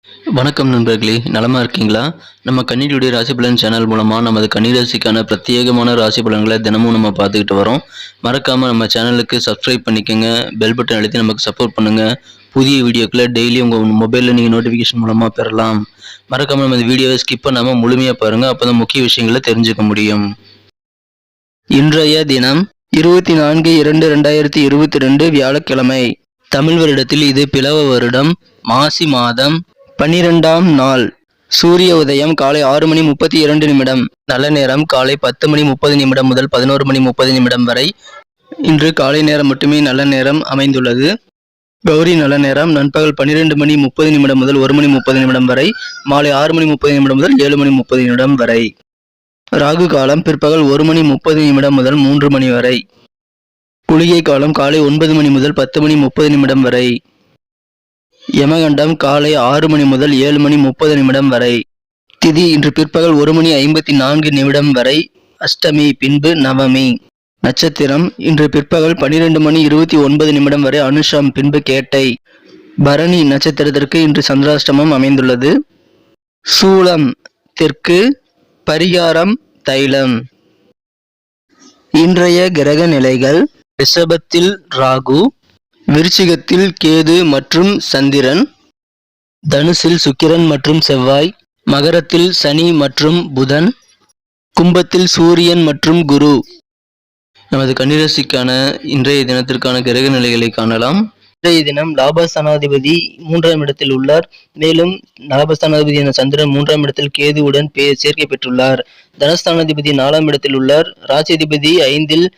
வணக்கம் நண்பர்களே, நலமா இருக்கீங்களா? நம்ம கன்னியுடைய ராசி பலன் சேனல் மூலமா நமது கன்னிராசிக்கான பிரத்யேகமான ராசி பலன்களை தினமும் நம்ம பார்த்துக்கிட்டு வரோம். மறக்காம நம்ம சேனலுக்கு சப்ஸ்கிரைப் பண்ணிக்கோங்க, பெல் பட்டன் அழுத்தி நமக்கு சப்போர்ட் பண்ணுங்க. புதிய வீடியோக்களை டெய்லி உங்கள் மொபைலில் நீங்கள் நோட்டிஃபிகேஷன் மூலமாக பெறலாம். மறக்காம நம்ம இந்த வீடியோவை ஸ்கிப் பண்ணாமல் முழுமையாக பாருங்கள், அப்போ தான் முக்கிய விஷயங்களை தெரிஞ்சுக்க முடியும். இன்றைய தினம் 24/2/2022 வியாழக்கிழமை. தமிழ் வருடத்தில் இது பிளவ வருடம், மாசி மாதம் 12ஆம் நாள். சூரிய உதயம் காலை 6:32 நல்ல நேரம் காலை 10:30 முதல் 11:30 வரை. இன்று காலை நேரம் மட்டுமே நல்ல நேரம் அமைந்துள்ளது. கௌரி நல்ல நேரம் நண்பகல் 12:30 முதல் 1:30 வரை, மாலை 6:30 முதல் 7:30 வரை. ராகு காலம் பிற்பகல் 1:30 முதல் 3 மணி வரை. குளிகை காலம் காலை 9 மணி முதல் 10:30 வரை. யமகண்டம் காலை 6 மணி முதல் 7:30 வரை. திதி இன்று பிற்பகல் 1:54 வரை அஷ்டமி, பின்பு நவமி. நட்சத்திரம் இன்று பிற்பகல் 12:29 வரை அனுஷம், பின்பு கேட்டை. பரணி நட்சத்திரத்திற்கு இன்று சந்திராஷ்டமம் அமைந்துள்ளது. சூலம் தெற்கு, பரிகாரம் தைலம். இன்றைய கிரக நிலைகள்: ரிஷபத்தில் ராகு, விருச்சிகத்தில் கேது மற்றும் சந்திரன், தனுசில் சுக்கிரன் மற்றும் செவ்வாய், மகரத்தில் சனி மற்றும் புதன், கும்பத்தில் சூரியன் மற்றும் குரு. நமது கன்னிராசிக்கான இன்றைய தினத்திற்கான கிரக நிலைகளை காணலாம். இன்றைய தினம் லாபஸ்தானாதிபதி 3ஆம் இடத்தில் உள்ளார். மேலும் லாபஸ்தானாதிபதியான சந்திரன் 3ஆம் இடத்தில் கேதுவுடன் சேர்க்கை பெற்றுள்ளார். தனஸ்தானாதிபதி 4ஆம் இடத்தில் உள்ளார். ராசியாதிபதி 5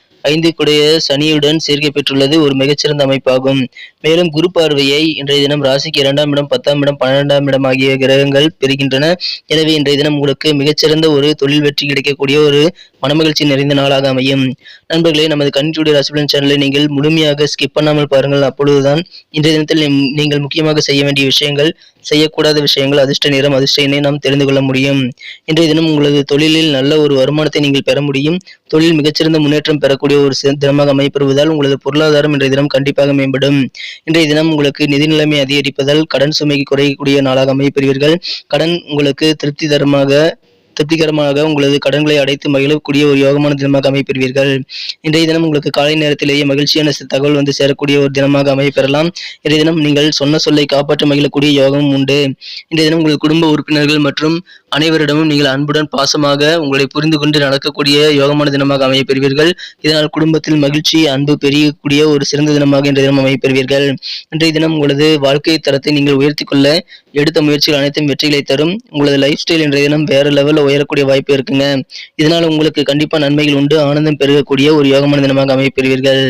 கூடைய சனியுடன் சேர்க்கை பெற்றுள்ளது ஒரு மிகச்சிறந்த அமைப்பாகும். மேலும் குரு பார்வையை இன்றைய தினம் ராசிக்கு 2ஆம் இடம், 10ஆம் இடம், 12ஆம் இடம் ஆகிய கிரகங்கள் பெறுகின்றன. எனவே இன்றைய தினம் உங்களுக்கு மிகச்சிறந்த ஒரு தொழில் வெற்றி கிடைக்கக்கூடிய ஒரு மனமகிழ்ச்சி நிறைந்த நாளாக அமையும். நண்பர்களே, நமது கன்னியுடைய ராசி பலன் சேனலை நீங்கள் முழுமையாக ஸ்கிப் பண்ணாமல் பாருங்கள். அப்பொழுதுதான் இன்றைய தினத்தில் நீங்கள் முக்கியமாக செய்ய வேண்டிய விஷயங்கள், செய்யக்கூடாத விஷயங்கள், அதிர்ஷ்ட நேரம், அதிர்ஷ்ட எண்ணை நாம் தெரிந்து கொள்ள முடியும். இன்றைய தினம் உங்களது தொழிலில் நல்ல ஒரு வருமானத்தை நீங்கள் பெற முடியும். தொழில் மிகச்சிறந்த முன்னேற்றம் பெறக்கூடிய ஒரு தினமாக அமைப்பெறுவதால் உங்களது பொருளாதாரம் இன்றைய தினம் கண்டிப்பாக மேம்படும். இன்றைய தினம் உங்களுக்கு நிதி நிலைமை அதிகரிப்பதால் கடன் சுமைக்கு குறையக்கூடிய நாளாக அமைப்பெறுவீர்கள். கடன் உங்களுக்கு திருப்திகரமாக உங்களது கடன்களை அடைத்து மகிழக்கூடிய ஒரு யோகமான தினமாக அமைப்பெறுவீர்கள். இன்றைய தினம் உங்களுக்கு காலை நேரத்திலேயே மகிழ்ச்சியான தகவல் வந்து சேரக்கூடிய ஒரு தினமாக அமைப்பெறலாம். இன்றைய தினம் நீங்கள் சொன்ன சொல்லை காப்பாற்ற மகிழக்கூடிய யோகமும் உண்டு. இன்றைய தினம் உங்கள் குடும்ப உறுப்பினர்கள் மற்றும் அனைவரிடமும் நீங்கள் அன்புடன் பாசமாக உங்களை புரிந்து கொண்டு நடக்கக்கூடிய யோகமான தினமாக அமைப்பெறுவீர்கள். இதனால் குடும்பத்தில் மகிழ்ச்சி, அன்பு பெருகக்கூடிய ஒரு சிறந்த தினமாக இன்றைய தினம் அமைப்பெறுவீர்கள். இன்றைய தினம் உங்களது வாழ்க்கை தரத்தை நீங்கள் உயர்த்திக் கொள்ள எடுத்த முயற்சிகள் அனைத்தும் வெற்றிகளை தரும். உங்களது லைஃப் ஸ்டைல் இன்றைய தினம் வேற லெவலில் உயரக்கூடிய வாய்ப்பு இருக்குங்க. இதனால் உங்களுக்கு கண்டிப்பா நன்மைகள் உண்டு, ஆனந்தம் பெருகக்கூடிய ஒரு யோகமான தினமாக அமைப்பெறுவீர்கள்.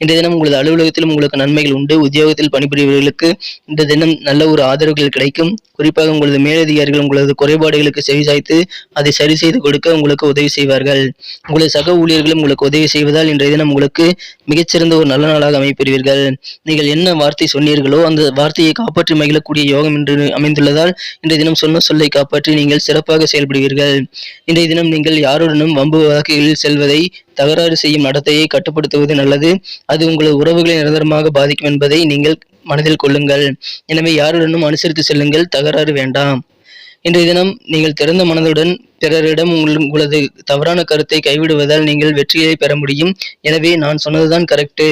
இன்றைய தினம் உங்களது அலுவலகத்திலும் உங்களுக்கு நன்மைகள் உண்டு. உத்தியோகத்தில் பணிபுரியவர்களுக்கு இந்த தினம் நல்ல ஒரு ஆதரவுகள் கிடைக்கும். குறிப்பாக உங்களது மேலதிகாரிகள் உங்களது குறைபாடுகளுக்கு செவிசாய்த்து அதை சரி செய்து கொடுக்க உங்களுக்கு உதவி செய்வார்கள். உங்களது சக ஊழியர்களும் உங்களுக்கு உதவி செய்வதால் இன்றைய தினம் உங்களுக்கு மிகச்சிறந்த ஒரு நல்ல நாளாக அமைப்பெறுவீர்கள். நீங்கள் என்ன வார்த்தை சொன்னீர்களோ அந்த வார்த்தையை காப்பாற்றி மகிழக்கூடிய யோகம் என்று அமைந்துள்ளதால் இன்றைய தினம் சொன்ன சொல்லை காப்பாற்றி நீங்கள் சிறப்பாக செயல்படுவீர்கள். இன்றைய தினம் நீங்கள் யாருடனும் வம்பு வழக்குகளில் செல்வதை, தகராறு செய்யும் நடத்தையை கட்டுப்படுத்துவது நல்லது. அது உங்களது உறவுகளை நிரந்தரமாக பாதிக்கும் என்பதை நீங்கள் மனதில் கொள்ளுங்கள். எனவே யாருடனும் அனுசரித்து செல்லுங்கள், தகராறு வேண்டாம். இன்றைய தினம் நீங்கள் திறந்த மனதுடன் பிறரிடம் உங்களது தவறான கருத்தை கைவிடுவதால் நீங்கள் வெற்றியை பெற முடியும். எனவே நான் சொன்னதுதான் கரெக்டு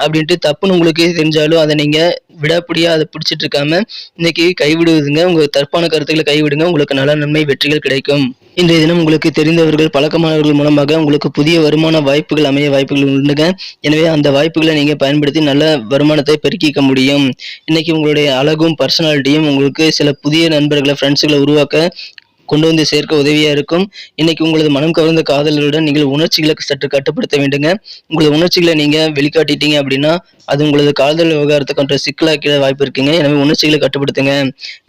அப்படின்ட்டு தப்புன்னு உங்களுக்கு தெரிஞ்சாலும் அதை நீங்க விடாப்பிடியா அதை பிடிச்சிட்டு இருக்காம இன்னைக்கு கைவிடுவதுங்க. உங்க தப்பான கருத்துக்களை கைவிடுங்க, உங்களுக்கு நல்ல நன்மை வெற்றிகள் கிடைக்கும். இன்றைய தினம் உங்களுக்கு தெரிந்தவர்கள், பழக்கமானவர்கள் மூலமாக உங்களுக்கு புதிய வருமான வாய்ப்புகள் அமைய வாய்ப்புகள் உண்டுங்க. எனவே அந்த வாய்ப்புகளை நீங்க பயன்படுத்தி நல்ல வருமானத்தை பெருக்கிக்க முடியும். இன்னைக்கு உங்களுடைய அழகும் பர்சனாலிட்டியும் உங்களுக்கு சில புதிய நண்பர்களை, ஃப்ரெண்ட்ஸுகளை உருவாக்க கொண்டு வந்து சேர்க்க உதவியா இருக்கும். இன்னைக்கு உங்களது மனம் கவர்ந்த காதலருடன் நீங்கள் உணர்ச்சிகளை சற்று கட்டுப்படுத்த வேண்டுங்க. உங்களது உணர்ச்சிகளை நீங்க வெளிக்காட்டிட்டீங்க அப்படின்னா அது உங்களது காதல் விவகாரத்தை கொண்ட சிக்கலாக்கிட வாய்ப்பு இருக்குங்க. எனவே உணர்ச்சிகளை கட்டுப்படுத்துங்க.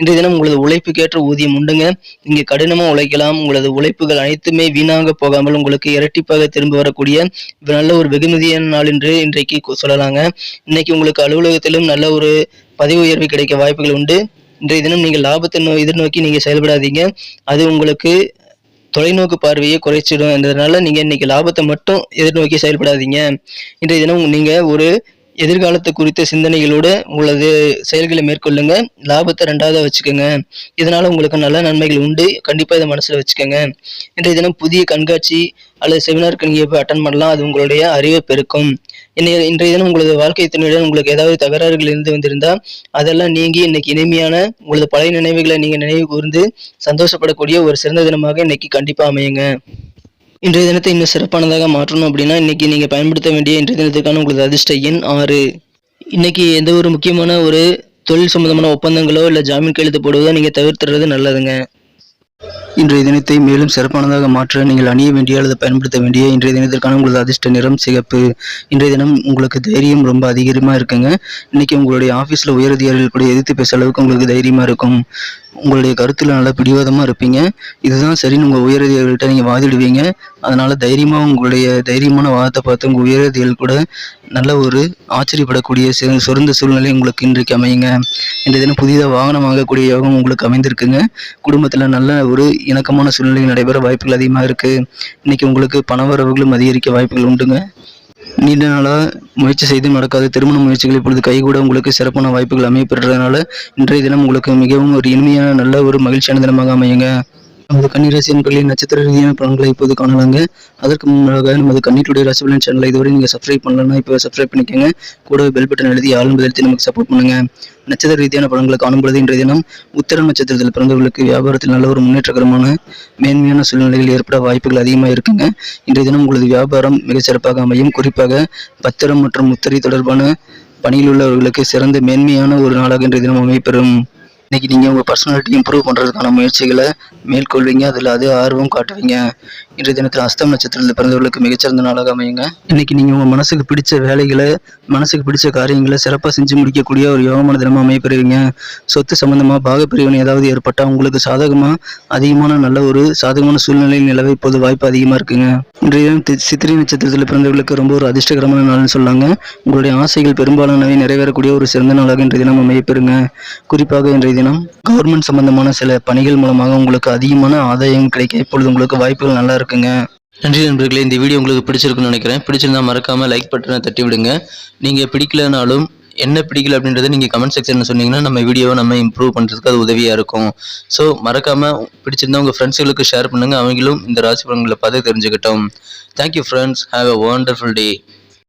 இன்றைய தினம் உங்களது உழைப்புக்கேற்ற ஊதியம் உண்டுங்க. நீங்க கடினமா உழைக்கலாம். உங்களது உழைப்புகள் அனைத்துமே வீணாக போகாமல் உங்களுக்கு இரட்டிப்பாக திரும்ப வரக்கூடிய நல்ல ஒரு வெகுமதியான நாள் என்று இன்றைக்கு சொல்லலாங்க. இன்னைக்கு உங்களுக்கு அலுவலகத்திலும் நல்ல ஒரு பதவி உயர்வு கிடைக்க வாய்ப்புகள் உண்டு. இன்றைய தினம் நீங்கள் லாபத்தை எதிர்நோக்கி நீங்க செயல்படாதீங்க. அது உங்களுக்கு தொலைநோக்கு பார்வையை குறைச்சிடும். என்றதுனால நீங்க இன்னைக்கு லாபத்தை மட்டும் எதிர்நோக்கி செயல்படாதீங்க. இன்றைய தினம் நீங்க ஒரு எதிர்காலத்தை குறித்த சிந்தனைகளோடு உங்களது செயல்களை மேற்கொள்ளுங்க. லாபத்தை 2வதா வச்சுக்கோங்க. இதனால உங்களுக்கு நல்ல நன்மைகள் உண்டு. கண்டிப்பா இத மனசுல வச்சுக்கோங்க. இன்றைய தினம் புதிய கண்காட்சி அல்லது செமினாருக்கு நீங்க போய் அட்டெண்ட் பண்ணலாம். அது உங்களுடைய அறிவை பெருக்கும். இன்றைய தினம் உங்களது வாழ்க்கை துணையுடன் உங்களுக்கு ஏதாவது தகராறுகள் இருந்து வந்திருந்தா, அதெல்லாம் நீங்கி இன்னைக்கு இனிமையான உங்களது பழைய நினைவுகளை நீங்க நினைவு கூர்ந்து சந்தோஷப்படக்கூடிய ஒரு சிறந்த தினமாக இன்னைக்கு கண்டிப்பா அமையுங்க. இன்றைய தினத்தை இன்னும் சிறப்பானதாக மாற்றணும் அப்படின்னா, இன்னைக்கு நீங்க பயன்படுத்த வேண்டிய இன்றைய தினத்துக்கான உங்களது அதிர்ஷ்ட எண் 6. இன்னைக்கு எந்த ஒரு முக்கியமான ஒரு தொழில் சம்பந்தமான ஒப்பந்தங்களோ, இல்ல ஜாமீன் கையெழுத்து போடுவதோ நீங்க தவிர்த்துறது நல்லதுங்க. இன்றைய தினத்தை மேலும் சிறப்பானதாக மாற்ற நீங்கள் அணிய வேண்டிய அல்லது பயன்படுத்த வேண்டிய இன்றைய தினத்திற்கான உங்களது அதிர்ஷ்ட நிறம் சிகப்பு. இன்றைய தினம் உங்களுக்கு தைரியம் ரொம்ப அதிகமா இருக்குங்க. இன்னைக்கு உங்களுடைய ஆஃபீஸில் உயரதிகாரிகள் கூட எதிர்த்து பேச அளவுக்கு உங்களுக்கு தைரியமா இருக்கும். உங்களுடைய கருத்துல நல்லா பிடிவாதமா இருப்பீங்க. இதுதான் சரின்னு உங்க உயரதிகாரிகள்கிட்ட நீங்க வாதிடுவீங்க. அதனால தைரியமா உங்களுடைய தைரியமான வாதத்தை பார்த்து உங்க உயரதிகாரிகள் கூட நல்ல ஒரு ஆச்சரியப்படக்கூடிய சிறந்த சூழ்நிலை உங்களுக்கு இன்றைக்கு அமையுங்க. இன்றைய தினம் புதிதாக வாகனம் வாங்கக்கூடிய யோகம் உங்களுக்கு அமைந்திருக்குங்க. குடும்பத்துல நல்ல ஒரு இணக்கமான சூழ்நிலை நடைபெற வாய்ப்புகள் அதிகமாக இருக்கு. இன்னைக்கு உங்களுக்கு பணவரவுகளும் அதிகரிக்க வாய்ப்புகள் உண்டுங்க. நீண்ட நாளாக முயற்சி செய்து நடக்காத திருமண முயற்சிகள் இப்பொழுது கைகூட உங்களுக்கு சிறப்பான வாய்ப்புகள் அமையப்பெற்றதுனால இன்றைய தினம் உங்களுக்கு மிகவும் ஒரு இனிமையான நல்ல ஒரு மகிழ்ச்சியான தினமாக அமையுங்க. நமது கன்னிராசி என்பர்களின் நட்சத்திர ரீதியான பலன்களை இப்போது காணலாங்க. அதற்கு முன்னாக நமது கன்னியுடைய ராசி பலன் சேனலை இதுவரை நீங்கள் சப்ஸ்கிரைப் பண்ணலன்னா இப்போ சப்ஸ்கிரைப் பண்ணிக்கோங்க. கூடவே பெல் பட்டன் எழுதி ஆளும் பதிலத்தை நமக்கு சப்போர்ட் பண்ணுங்க. நட்சத்திர ரீதியான பலன்களை காணும்பொழுது இன்றைய தினம் உத்திர நட்சத்திரத்தில் பிறந்தவர்களுக்கு வியாபாரத்தில் நல்ல ஒரு முன்னேற்றகரமான மேன்மையான சூழ்நிலைகள் ஏற்பட வாய்ப்புகள் அதிகமாக இருக்குங்க. இன்றைய தினம் உங்களது வியாபாரம் மிகச்சிறப்பாக அமையும். குறிப்பாக பத்திரம் மற்றும் முத்திரை தொடர்பான பணியில் உள்ளவர்களுக்கு சிறந்த மேன்மையான ஒரு நாளாக இன்றைய தினம் அமைப்பெறும். இன்னைக்கு நீங்கள் உங்கள் பர்சனாலிட்டி இம்ப்ரூவ் பண்ணுறதுக்கான முயற்சிகளை மேற்கொள்வீங்க. அதில் ஆர்வம் காட்டுவீங்க. இன்றைய தினத்தில் அஸ்தம் நட்சத்திரத்தில் பிறந்தவர்களுக்கு மிகச்சிறந்த நாளாக அமையுங்க. இன்னைக்கு நீங்கள் உங்கள் மனசுக்கு பிடிச்ச வேலைகளை மனசுக்கு பிடிச்ச காரியங்களை சிறப்பாக செஞ்சு முடிக்கக்கூடிய ஒரு யோகமான தினமாக அமையப்பெறுவீங்க. சொத்து சம்பந்தமாக பாகப்பிரிவினை ஏதாவது ஏற்பட்டால் உங்களுக்கு சாதகமாக அதிகமான நல்ல ஒரு சாதகமான சூழ்நிலையில் நிலவை இப்போது வாய்ப்பு அதிகமாக இருக்குங்க. இன்றைய தினம் சித்திரை நட்சத்திரத்தில் பிறந்தவர்களுக்கு ரொம்ப ஒரு அதிர்ஷ்டகரமான நாள்னு சொல்லாங்க. உங்களுடைய ஆசைகள் பெரும்பாலானவை நிறைவேறக்கூடிய ஒரு சிறந்த நாளாக இன்றைய தினம் அமையப்பெறுங்க. குறிப்பாக இன்றைய தினம் கவர்மெண்ட் சம்பந்தமான சில பணிகள் மூலமாக உங்களுக்கு அதிகமான ஆதாயம் கிடைக்க இப்பொழுது உங்களுக்கு வாய்ப்புகள் நல்லா இருக்குங்க. நன்றி நண்பர்களே. இந்த வீடியோ உங்களுக்கு பிடிச்சிருக்குன்னு நினைக்கிறேன். பிடிச்சிருந்தா மறக்காம லைக் பட்டனை தட்டி விடுங்க. நீங்க பிடிக்கலனாலும் என்ன பிடிக்கல அப்படின்றத நீங்கள் கமெண்ட் செக்ஷனில் சொன்னீங்கன்னா நம்ம வீடியோவை நம்ம இம்ப்ரூவ் பண்ணுறதுக்கு அது உதவியாக இருக்கும். ஸோ மறக்காமல் பிடிச்சிருந்தா உங்கள் ஃப்ரெண்ட்ஸுகளுக்கு ஷேர் பண்ணுங்கள். அவங்களும் இந்த ராசி பலன்களை பார்த்து தெரிஞ்சுக்கிட்டோம். Thank you friends. Have a wonderful day.